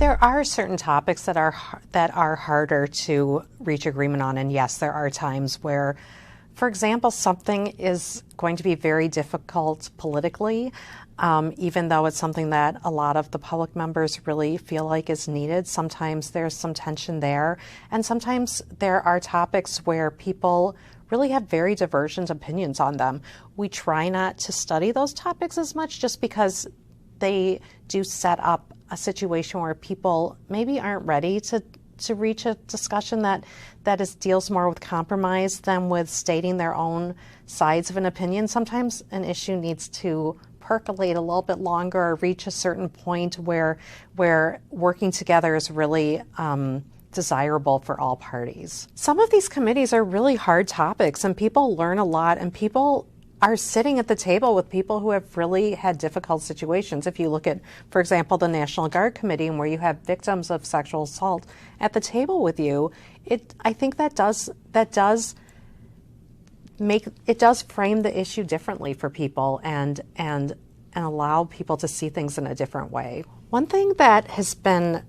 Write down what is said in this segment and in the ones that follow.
There are certain topics that are harder to reach agreement on, and yes, there are times where, for example, something is going to be very difficult politically, even though it's something that a lot of the public members really feel like is needed. Sometimes there's some tension there, and sometimes there are topics where people really have very divergent opinions on them. We try not to study those topics as much just because they do set up a situation where people maybe aren't ready to reach a discussion that deals more with compromise than with stating their own sides of an opinion. Sometimes an issue needs to percolate a little bit longer or reach a certain point where working together is really desirable for all parties. Some of these committees are really hard topics, and people learn a lot, and people are sitting at the table with people who have really had difficult situations. If you look at, for example, the National Guard Committee, where you have victims of sexual assault at the table with you, I think that does frame the issue differently for people and allow people to see things in a different way. One thing that has been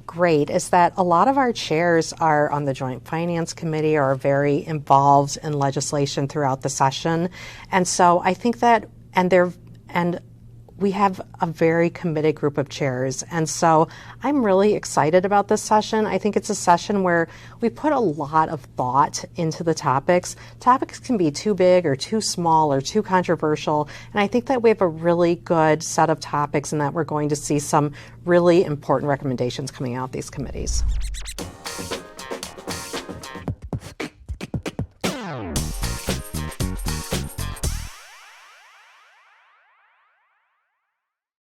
great is that a lot of our chairs are on the Joint Finance Committee or are very involved in legislation throughout the session. And so I think that, and we have a very committed group of chairs. And so I'm really excited about this session. I think it's a session where we put a lot of thought into the topics. Topics can be too big or too small or too controversial. And I think that we have a really good set of topics and that we're going to see some really important recommendations coming out of these committees.